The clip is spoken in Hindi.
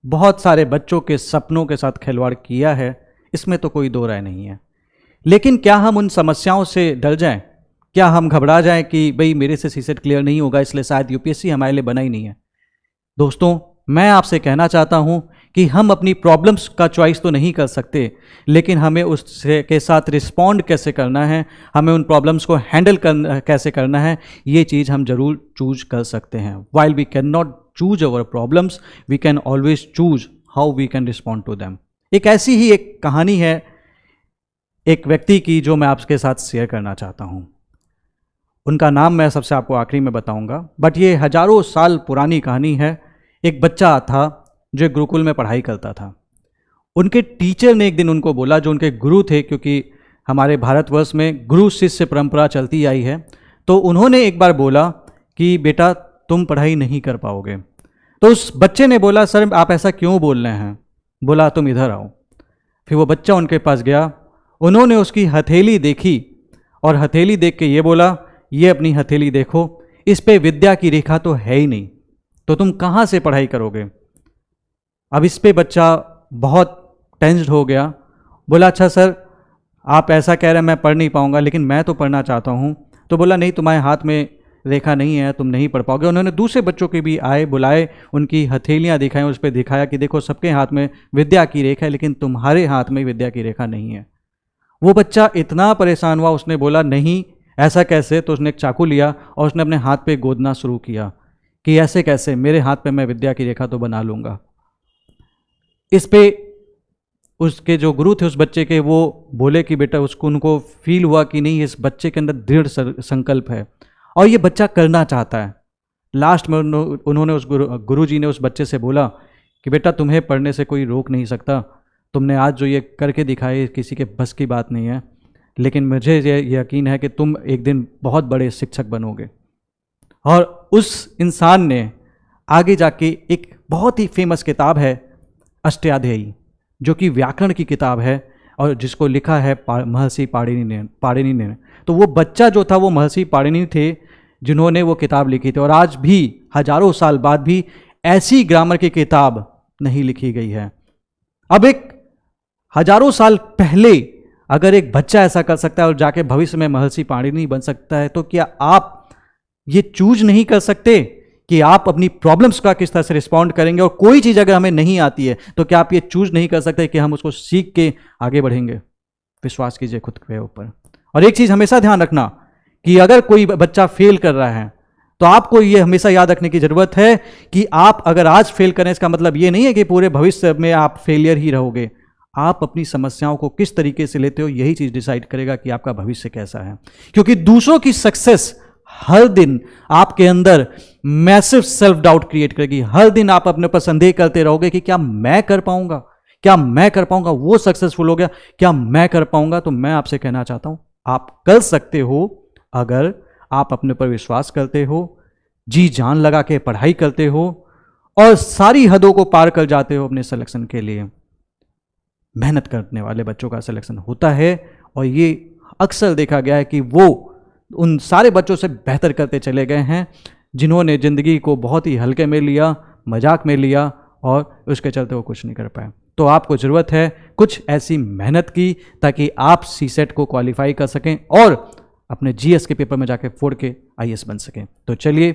बहुत सारे बच्चों के सपनों के साथ खिलवाड़ किया है, इसमें तो कोई दो राय नहीं है। लेकिन क्या हम उन समस्याओं से डर जाएं? क्या हम घबरा जाएं कि भाई मेरे से सीसेट क्लियर नहीं होगा इसलिए शायद यूपीएससी हमारे लिए बना ही नहीं है? दोस्तों, मैं आपसे कहना चाहता हूं कि हम अपनी प्रॉब्लम्स का चॉइस तो नहीं कर सकते, लेकिन हमें उससे के साथ रिस्पॉन्ड कैसे करना है, हमें उन प्रॉब्लम्स को हैंडल कैसे करना है, ये चीज़ हम जरूर चूज कर सकते हैं। While we can not choose our problems, we can always choose how we can respond to them. एक ऐसी ही एक कहानी है एक व्यक्ति की जो मैं आपके साथ शेयर करना चाहता हूँ। उनका नाम मैं सबसे आपको आखिरी में बताऊंगा, बट ये हजारों साल पुरानी कहानी है। एक बच्चा था जो एक गुरुकुल में पढ़ाई करता था। उनके टीचर ने एक दिन उनको बोला, जो उनके गुरु थे, क्योंकि हमारे भारतवर्ष में गुरु शिष्य परंपरा चलती आई है, तो उन्होंने एक बार बोला कि बेटा तुम पढ़ाई नहीं कर पाओगे। तो उस बच्चे ने बोला, सर आप ऐसा क्यों बोल रहे हैं? बोला तुम इधर आओ। फिर वो बच्चा उनके पास गया, उन्होंने उसकी हथेली देखी और हथेली देख के ये बोला, ये अपनी हथेली देखो, इस पे विद्या की रेखा तो है ही नहीं, तो तुम कहाँ से पढ़ाई करोगे? अब इस पे बच्चा बहुत टेंस्ड हो गया। बोला अच्छा सर आप ऐसा कह रहे हैं मैं पढ़ नहीं पाऊंगा, लेकिन मैं तो पढ़ना चाहता हूँ। तो बोला नहीं, तुम्हारे हाथ में रेखा नहीं है, तुम नहीं पढ़ पाओगे। उन्होंने दूसरे बच्चों के भी बुलाए, उनकी हथेलियाँ दिखाएं, उस पर दिखाया कि देखो सबके हाथ में विद्या की रेखा है, लेकिन तुम्हारे हाथ में विद्या की रेखा नहीं है। वो बच्चा इतना परेशान हुआ, उसने बोला नहीं ऐसा कैसे? तो उसने एक चाकू लिया और उसने अपने हाथ पे गोदना शुरू किया कि ऐसे कैसे, मेरे हाथ पे मैं विद्या की रेखा तो बना लूँगा। इस पे उसके जो गुरु थे उस बच्चे के, वो बोले कि बेटा, उनको फील हुआ कि नहीं इस बच्चे के अंदर दृढ़ संकल्प है और ये बच्चा करना चाहता है। लास्ट में उन्होंने उस गुरु जी ने उस बच्चे से बोला कि बेटा तुम्हें पढ़ने से कोई रोक नहीं सकता, तुमने आज जो ये करके दिखाई किसी के बस की बात नहीं है, लेकिन मुझे ये यकीन है कि तुम एक दिन बहुत बड़े शिक्षक बनोगे। और उस इंसान ने आगे जाके एक बहुत ही फेमस किताब है अष्टाध्यायी, जो कि व्याकरण की किताब है और जिसको लिखा है महर्षि पाणिनि ने। तो वो बच्चा जो था वो महर्षि पाणिनि थे जिन्होंने वो किताब लिखी थी। और आज भी हजारों साल बाद भी ऐसी ग्रामर की किताब नहीं लिखी गई है। अब एक हजारों साल पहले अगर एक बच्चा ऐसा कर सकता है और जाके भविष्य में महर्षि पाणिनि बन सकता है, तो क्या आप ये चूज नहीं कर सकते कि आप अपनी प्रॉब्लम्स का किस तरह से रिस्पॉन्ड करेंगे? और कोई चीज़ अगर हमें नहीं आती है तो क्या आप ये चूज नहीं कर सकते कि हम उसको सीख के आगे बढ़ेंगे? विश्वास कीजिए खुद के ऊपर। और एक चीज़ हमेशा ध्यान रखना कि अगर कोई बच्चा फेल कर रहा है तो आपको ये हमेशा याद रखने की जरूरत है कि आप अगर आज फेल करें इसका मतलब ये नहीं है कि पूरे भविष्य में आप फेलियर ही रहोगे। आप अपनी समस्याओं को किस तरीके से लेते हो यही चीज़ डिसाइड करेगा कि आपका भविष्य कैसा है। क्योंकि दूसरों की सक्सेस हर दिन आपके अंदर मैसिव सेल्फ डाउट क्रिएट करेगी। हर दिन आप अपने ऊपर संदेह करते रहोगे कि क्या मैं कर पाऊंगा, क्या मैं कर पाऊंगा? वो सक्सेसफुल हो गया, क्या मैं कर पाऊंगा? तो मैं आपसे कहना चाहता हूं आप कर सकते हो अगर आप अपने पर विश्वास करते हो, जी जान लगा के पढ़ाई करते हो और सारी हदों को पार कर जाते हो अपने सिलेक्शन के लिए। मेहनत करने वाले बच्चों का सिलेक्शन होता है और ये अक्सर देखा गया है कि वो उन सारे बच्चों से बेहतर करते चले गए हैं जिन्होंने ज़िंदगी को बहुत ही हल्के में लिया, मजाक में लिया और उसके चलते वो कुछ नहीं कर पाए। तो आपको ज़रूरत है कुछ ऐसी मेहनत की ताकि आप सीसेट को क्वालिफाई कर सकें और अपने जीएस के पेपर में जाके फोड़ के आईएएस बन सकें। तो चलिए